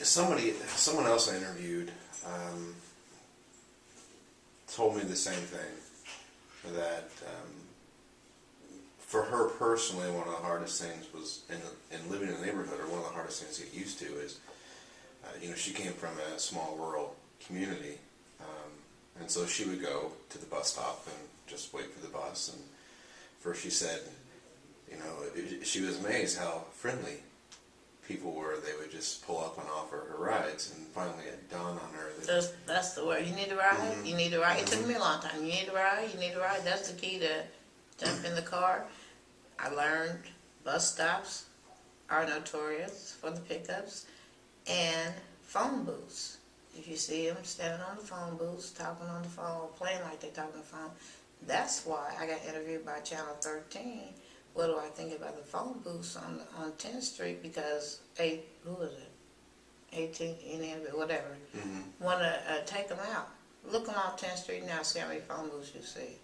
someone else I interviewed told me the same thing, that for her personally, one of the hardest things was in living in the neighborhood, or one of the hardest things to get used to is, she came from a small rural community, and so she would go to the bus stop and just wait for the bus. And first she said, she was amazed how friendly people were. They would just pull up and offer her rides, and finally it dawned on her that that's the word. You need a ride? You need a ride? It took me a long time. You need a ride? You need a ride? That's the key to jump in the car. I learned bus stops are notorious for the pickups, and phone booths. If you see them standing on the phone booths, talking on the phone, playing like they talk on the phone, that's why I got interviewed by Channel 13. What do I think about the phone booths on 10th Street? Because who was it? 18th, whatever. Want to take them out. Look them on 10th Street now. See how many phone booths you see.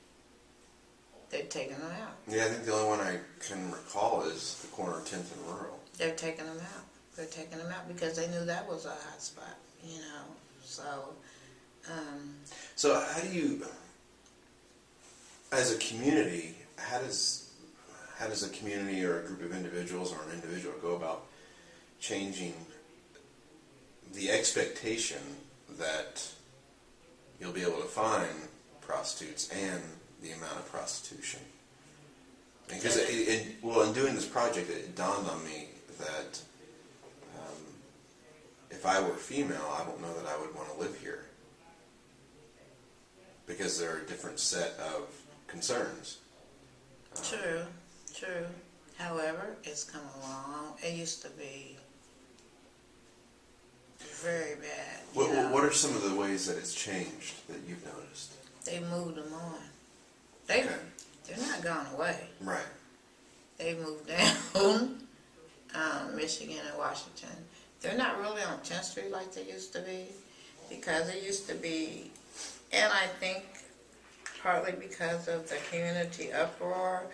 They're taking them out. Yeah, I think the only one I can recall is the corner of 10th and Rural. They're taking them out. They're taking them out because they knew that was a hot spot. So. So how do you, as a community, how does a community or a group of individuals or an individual go about changing the expectation that you'll be able to find prostitutes and the amount of prostitution? Because in doing this project, it dawned on me that if I were female, I don't know that I would want to live here, because there are a different set of concerns. True. However, it's come along. It used to be very bad. What are some of the ways that it's changed that you've noticed? They moved them on. They're not gone away. Right. They moved down Michigan and Washington. They're not really on 10th Street like they used to be, because it used to be, and I think partly because of the community uproar.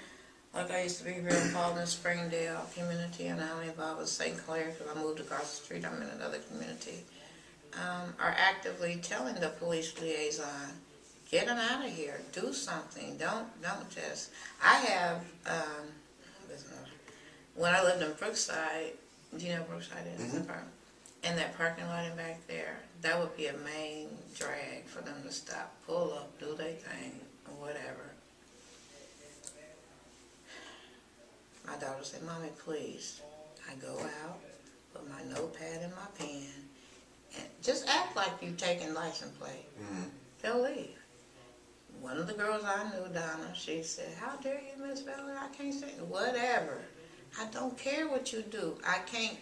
Like I used to be here in Paulden, Springdale community, and I'm involved with St. Clair because I moved across the street. I'm in another community. Are actively telling the police liaison, get them out of here, do something. Don't just. I have, when I lived in Brookside, do you know where Brookside is? Mm-hmm. And that parking lot in back there, that would be a main drag for them to stop, pull up, do their thing, or whatever. My daughter said, Mommy, please. I go out, put my notepad in my pen, and just act like you've taken license plate. Mm-hmm. They'll leave. One of the girls I knew, Donna, she said, how dare you, Miss Valerie? I can't say whatever. I don't care what you do. I can't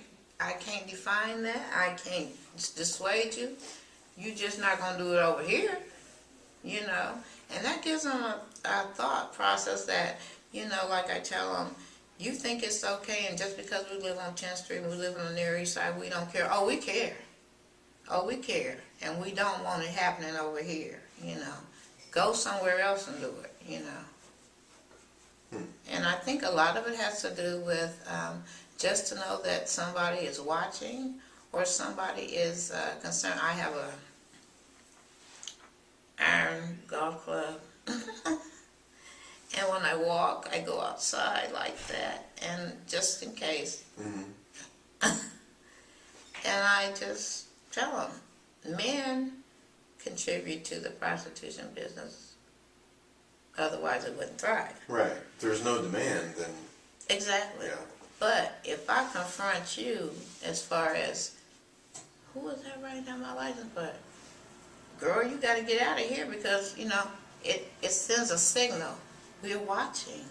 define that. I can't dissuade you. You're just not going to do it over here, And that gives them a thought process that, like I tell them, you think it's okay, and just because we live on 10th Street and we live on the Near East Side, we don't care. Oh, we care. Oh, we care. And we don't want it happening over here, Go somewhere else and do it, And I think a lot of it has to do with just to know that somebody is watching or somebody is concerned. I have a iron golf club. And when I walk, I go outside like that, and just in case. Mm-hmm. And I just tell them, men contribute to the prostitution business. Otherwise, it wouldn't thrive. Right. If there's no demand, then... Exactly. Yeah. But if I confront you as far as, who is that writing down my license plate? Girl, you got to get out of here because, it sends a signal. We're watching.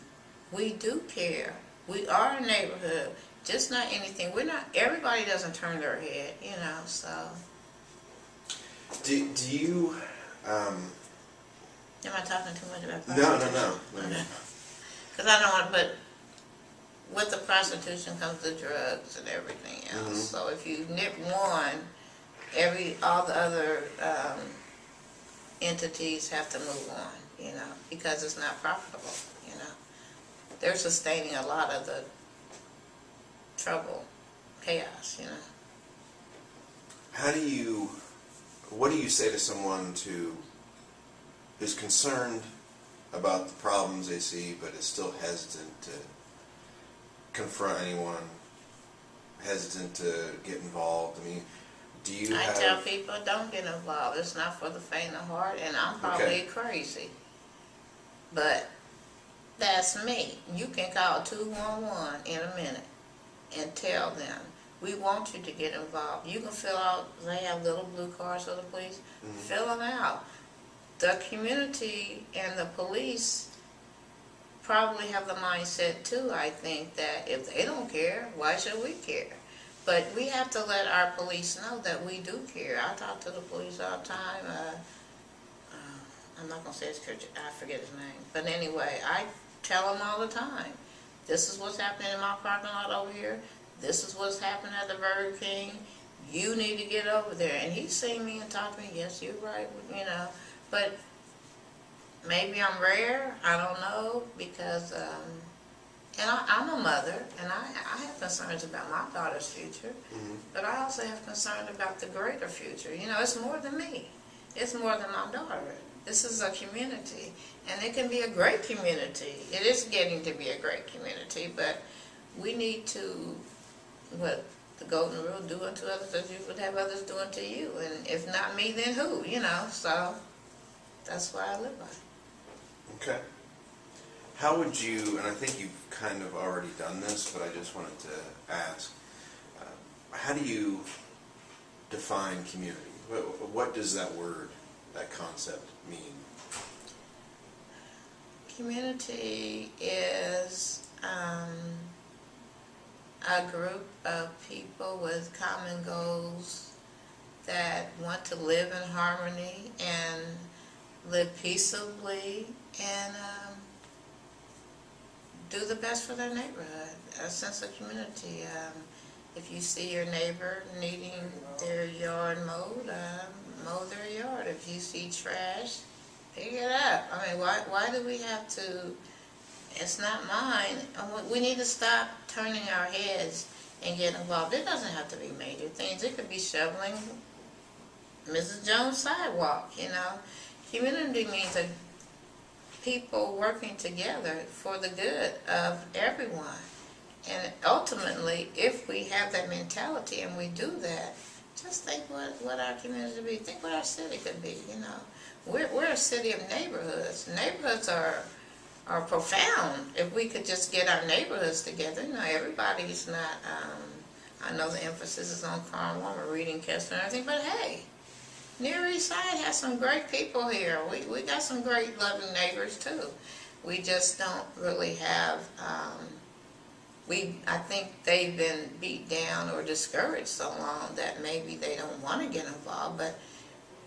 We do care. We are a neighborhood. Just not anything. Everybody doesn't turn their head, so. Do you... Am I talking too much about prostitution? No. Okay. Because I don't want to put, with the prostitution comes the drugs and everything else. Mm-hmm. So if you nip one, all the other entities have to move on, because it's not profitable, They're sustaining a lot of the trouble, chaos, what do you say to someone who's concerned about the problems they see, but is still hesitant to confront anyone, hesitant to get involved? I mean, do you I have... tell people, don't get involved. It's not for the faint of heart, and I'm probably crazy. But that's me. You can call 211 in a minute and tell them, we want you to get involved. You can fill out, they have little blue cards for the police, fill them out. The community and the police probably have the mindset too, I think, that if they don't care, why should we care? But we have to let our police know that we do care. I talk to the police all the time. I'm not going to say his church, I forget his name. But anyway, I tell them all the time, this is what's happening in my parking lot over here. This is what's happening at the Burger King. You need to get over there. And he's seen me and talked to me, yes, you're right, you know. But maybe I'm rare, I don't know, because, and I'm a mother, and I have concerns about my daughter's future, but I also have concerns about the greater future. You know, it's more than me. It's more than my daughter. This is a community, and it can be a great community. It is getting to be a great community, but we need to, what the golden rule, do unto others as you would have others do unto you. And if not me, then who, you know? So that's what I live by. Okay. How would you, and I think you've kind of already done this, but I just wanted to ask, how do you define community? What does that word, that concept mean? Community is a group of people with common goals that want to live in harmony and live peaceably and do the best for their neighborhood, a sense of community. If you see your neighbor needing their yard mowed, mow their yard. If you see trash, pick it up. I mean, why do we have to, it's not mine. We need to stop turning our heads and get involved. It doesn't have to be major things. It could be shoveling Mrs. Jones' sidewalk, you know. Community means people working together for the good of everyone. And ultimately, if we have that mentality and we do that, just think what our community could be. Think what our city could be, you know. We're a city of neighborhoods. Neighborhoods are profound. If we could just get our neighborhoods together, you know, everybody's not, I know the emphasis is on Cornwall, Reading, Kessler, and everything, but hey, Near East Side has some great people here. We got some great loving neighbors too. We just don't really have, I think they've been beat down or discouraged so long that maybe they don't want to get involved, but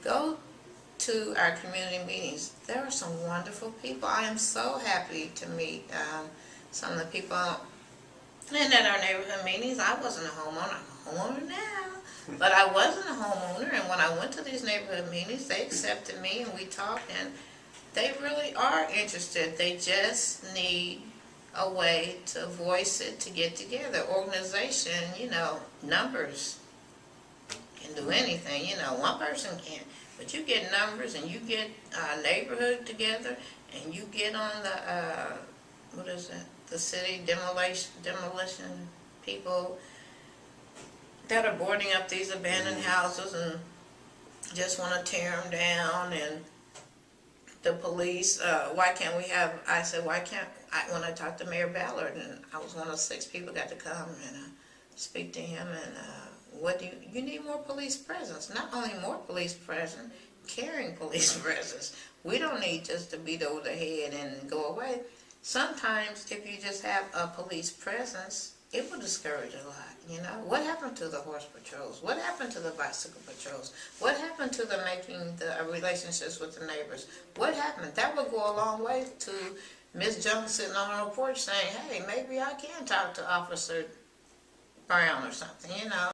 go to our community meetings. There are some wonderful people. I am so happy to meet some of the people and at our neighborhood meetings. I wasn't a homeowner. I'm a homeowner now, but I wasn't a homeowner, and when I went to these neighborhood meetings, they accepted me and we talked, and they really are interested. They just need a way to voice it, to get together. Organization, you know, numbers can do anything. You know, one person can't, but you get numbers and you get a neighborhood together and you get on the, what is it, the city demolition people that are boarding up these abandoned houses and just want to tear them down, and the police, why can't we have, I said, why can't, when I talked to Mayor Ballard, and I was one of 6 people got to come and speak to him, and what do you need more police presence, not only more police presence, caring police presence. We don't need just to beat over the head and go away. Sometimes if you just have a police presence, it will discourage a lot, you know. What happened to the horse patrols? What happened to the bicycle patrols? What happened to the making the relationships with the neighbors? What happened? That would go a long way to Miss Jones sitting on her porch saying, hey, maybe I can talk to Officer Brown or something, you know.